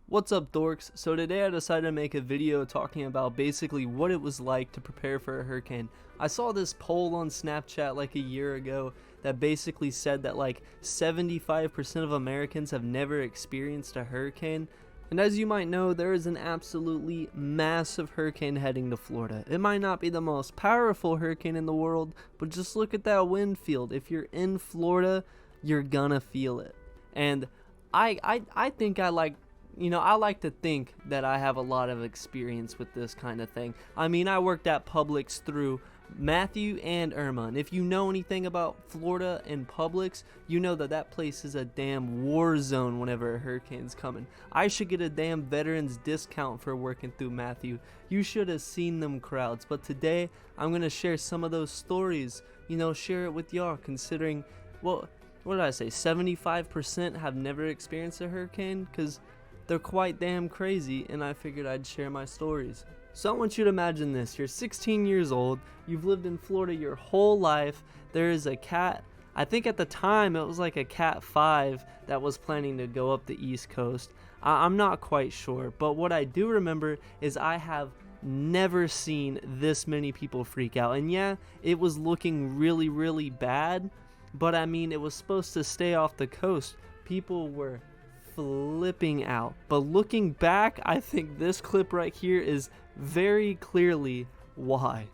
What's up, dorks? So today I decided to make a video talking about basically what it was like to prepare for a hurricane. I saw this poll on Snapchat like a year ago that basically said that like 75% of Americans have never experienced a hurricane. And as you might know, there is an absolutely massive hurricane heading to Florida. It might not be the most powerful hurricane in the world, but just look at that wind field. If you're in Florida, you're gonna feel it. And I think I like to think that I have a lot of experience with this kind of thing. I mean, I worked at Publix through Mathew and Irma, and if you know anything about Florida and Publix, you know that that place is a damn war zone whenever a hurricane's coming. I should get a damn veterans discount for working through Mathew. You should have seen them crowds. But today, I'm going to share some of those stories, share it with y'all, considering, well, what did I say, 75% have never experienced a hurricane? Because they're quite damn crazy, and I figured I'd share my stories. So I want you to imagine this. You're 16 years old, you've lived in Florida your whole life, there is a cat, I think at the time it was like a Cat 5 that was planning to go up the East Coast. I'm not quite sure, but what I do remember is I have never seen this many people freak out. And yeah, it was looking really, really bad, but I mean, it was supposed to stay off the coast. People were flipping out. But looking back, I think this clip right here is very clearly why.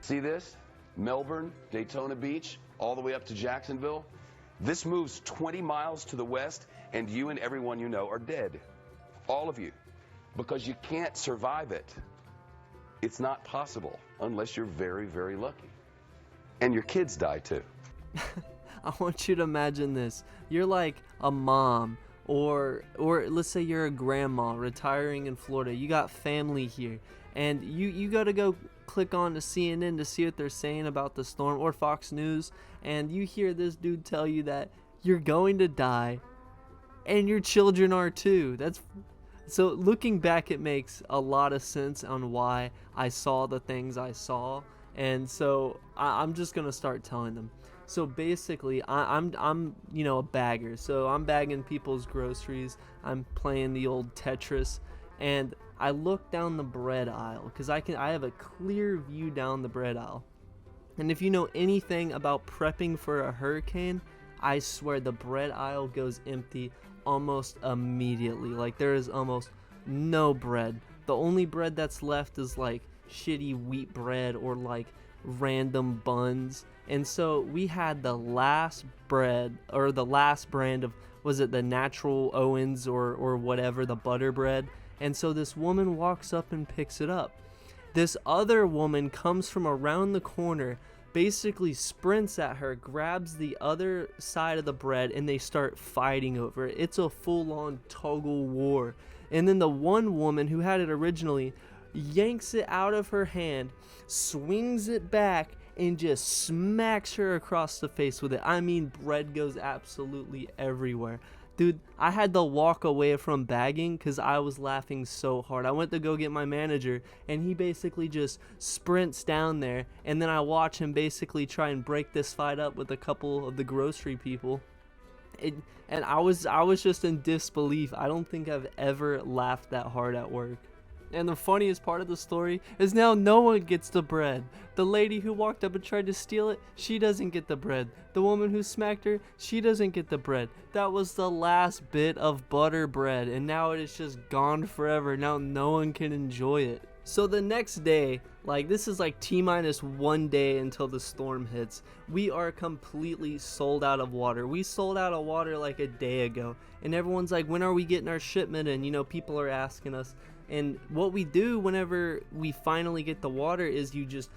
See this? Melbourne, Daytona Beach, all the way up to Jacksonville. This moves 20 miles to the west, and you and everyone you know are dead. All of you. Because you can't survive it. It's not possible unless you're very, very lucky. And your kids die too. I want you to imagine this. You're like a mom, or let's say you're a grandma retiring in Florida. You got family here, and you got to go click on to CNN to see what they're saying about the storm, or Fox News, and you hear this dude tell you that you're going to die and your children are too. So looking back, it makes a lot of sense on why I saw the things I saw, and so I'm just gonna start telling them. So basically, I'm a bagger. So I'm bagging people's groceries. I'm playing the old Tetris, and I look down the bread aisle because I have a clear view down the bread aisle. And if you know anything about prepping for a hurricane, I swear the bread aisle goes empty almost immediately. Like, there is almost no bread. The only bread that's left is like shitty wheat bread or like random buns. And so we had the last bread, or the last brand of, was it the Natural Owens or whatever, the butter bread. And so this woman walks up and picks it up. This other woman comes from around the corner, basically sprints at her, grabs the other side of the bread, and they start fighting over it. It's a full-on tuggle war. And then the one woman who had it originally yanks it out of her hand, swings it back, and just smacks her across the face with it. I mean, bread goes absolutely everywhere. Dude, I had to walk away from bagging because I was laughing so hard. I went to go get my manager, and he basically just sprints down there, and then I watch him basically try and break this fight up with a couple of the grocery people. And I was just in disbelief. I don't think I've ever laughed that hard at work. And the funniest part of the story is now no one gets the bread. The lady who walked up and tried to steal it, she doesn't get the bread. The woman who smacked her, she doesn't get the bread. That was the last bit of butter bread, and now it is just gone forever. Now no one can enjoy it. So the next day, like, this is like T-1 day until the storm hits. We are completely sold out of water. We sold out of water like a day ago. And everyone's like, when are we getting our shipment in? People are asking us. And what we do whenever we finally get the water is you just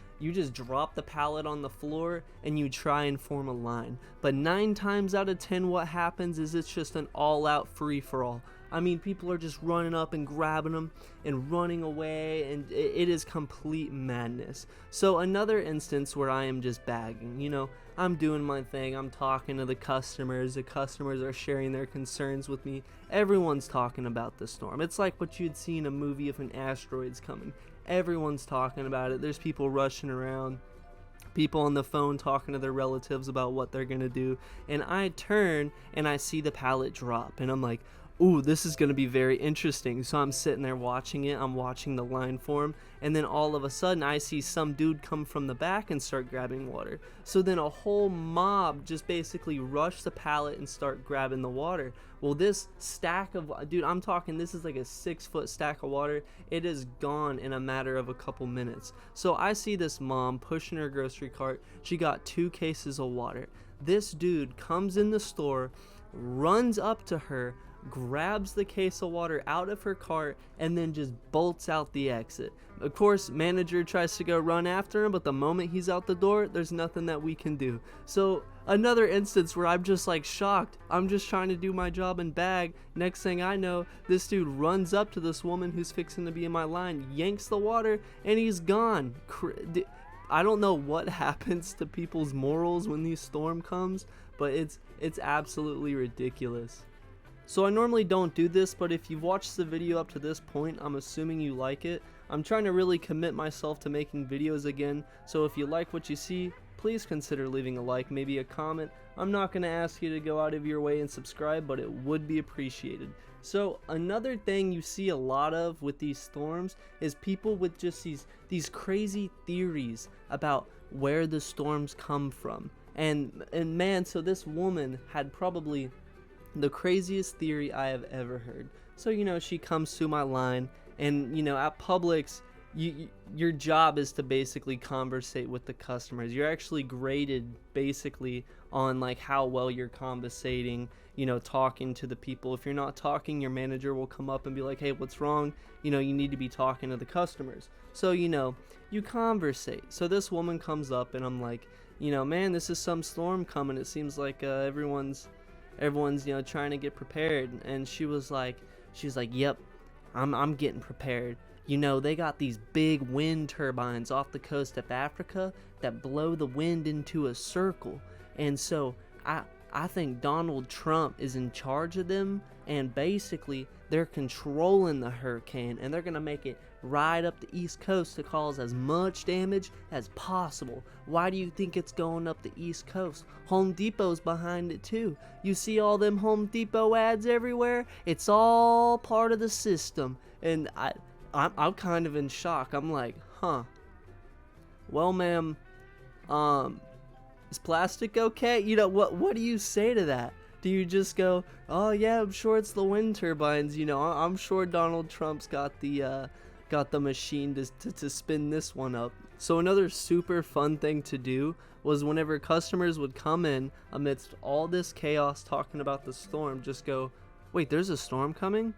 drop the pallet on the floor and you try and form a line. But 9 times out of 10 what happens is it's just an all-out free-for-all. I mean, people are just running up and grabbing them and running away, and it is complete madness. So another instance where I am just bagging, I'm doing my thing, I'm talking to the customers are sharing their concerns with me. Everyone's talking about the storm. It's like what you'd see in a movie if an asteroid's coming. Everyone's talking about it. There's people rushing around, people on the phone talking to their relatives about what they're gonna do, and I turn and I see the pallet drop, and I'm like, ooh, this is going to be very interesting. So I'm sitting there watching it. I'm watching the line form. And then all of a sudden, I see some dude come from the back and start grabbing water. So then a whole mob just basically rush the pallet and start grabbing the water. Well, this stack of, dude, I'm talking, this is like a 6-foot stack of water. It is gone in a matter of a couple minutes. So I see this mom pushing her grocery cart. She got 2 cases of water. This dude comes in the store, runs up to her, grabs the case of water out of her cart, and then just bolts out the exit. Of course, manager tries to go run after him, but the moment he's out the door, there's nothing that we can do. So another instance where I'm just like shocked. I'm just trying to do my job and bag. Next thing I know, this dude runs up to this woman who's fixing to be in my line, yanks the water, and he's gone. I don't know what happens to people's morals when this storm comes, but it's absolutely ridiculous. So I normally don't do this, but if you've watched the video up to this point, I'm assuming you like it. I'm trying to really commit myself to making videos again, so if you like what you see, please consider leaving a like, maybe a comment. I'm not going to ask you to go out of your way and subscribe, but it would be appreciated. So another thing you see a lot of with these storms is people with just these crazy theories about where the storms come from. And man, so this woman had probably the craziest theory I have ever heard. So, you know, she comes to my line, and, you know, at Publix, your job is to basically conversate with the customers. You're actually graded basically on like how well you're conversating, you know, talking to the people. If you're not talking, your manager will come up and be like, hey, what's wrong? You know, you need to be talking to the customers. So, you know, you conversate. So this woman comes up, and I'm like, you know, man, this is some storm coming. It seems like everyone's, you know, trying to get prepared. And she was like, yep, I'm getting prepared. You know, they got these big wind turbines off the coast of Africa that blow the wind into a circle. And so I think Donald Trump is in charge of them, and basically they're controlling the hurricane, and they're going to make it ride up the East Coast to cause as much damage as possible. Why do you think it's going up the East Coast? Home Depot's behind it too. You see all them Home Depot ads everywhere? It's all part of the system. And I'm kind of in shock. I'm like, huh. Well, ma'am, is plastic okay? You know, what do you say to that? Do you just go, oh yeah, I'm sure it's the wind turbines, you know, I'm sure Donald Trump's got the machine to spin this one up. So another super fun thing to do was whenever customers would come in amidst all this chaos talking about the storm, just go, wait, there's a storm coming?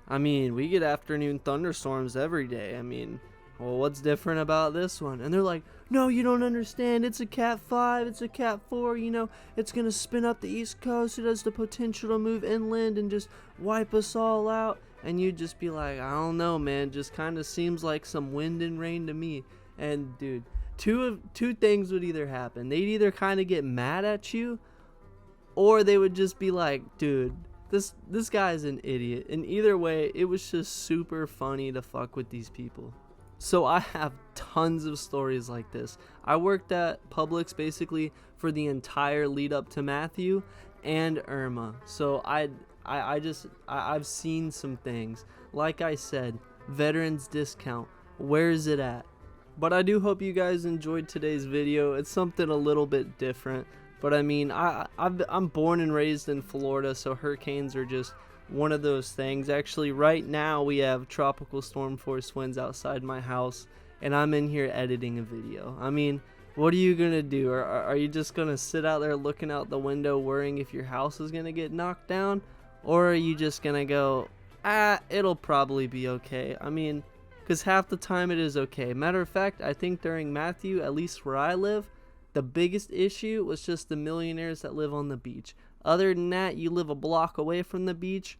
I mean, we get afternoon thunderstorms every day. I mean, well, what's different about this one? And they're like, no, you don't understand. It's a Cat 5, it's a Cat 4, you know, it's going to spin up the East Coast. It has the potential to move inland and just wipe us all out. And you'd just be like, I don't know, man, just kind of seems like some wind and rain to me. And dude, two things would either happen. They'd either kind of get mad at you, or they would just be like, dude, this guy's an idiot. And either way, it was just super funny to fuck with these people. So I have tons of stories like this. I worked at Publix basically for the entire lead up to Matthew and Irma. So I've seen some things. Like I said, veterans discount. Where is it at? But I do hope you guys enjoyed today's video. It's something a little bit different. But I mean, I'm born and raised in Florida, so hurricanes are just one of those things. Actually, right now we have tropical storm force winds outside my house, and I'm in here editing a video. I mean, what are you gonna do? Are you just gonna sit out there looking out the window worrying if your house is gonna get knocked down? Or are you just gonna go, it'll probably be okay? I mean, because half the time it is okay. Matter of fact, I think during Matthew, at least where I live, the biggest issue was just the millionaires that live on the beach. Other than that, you live a block away from the beach,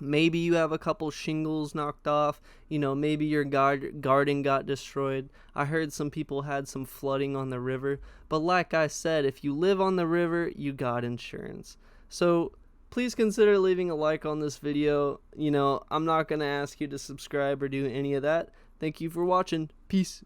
maybe you have a couple shingles knocked off, you know, maybe your garden got destroyed. I heard some people had some flooding on the river, but like I said, if you live on the river, you got insurance. So please consider leaving a like on this video. You know, I'm not going to ask you to subscribe or do any of that. Thank you for watching. Peace.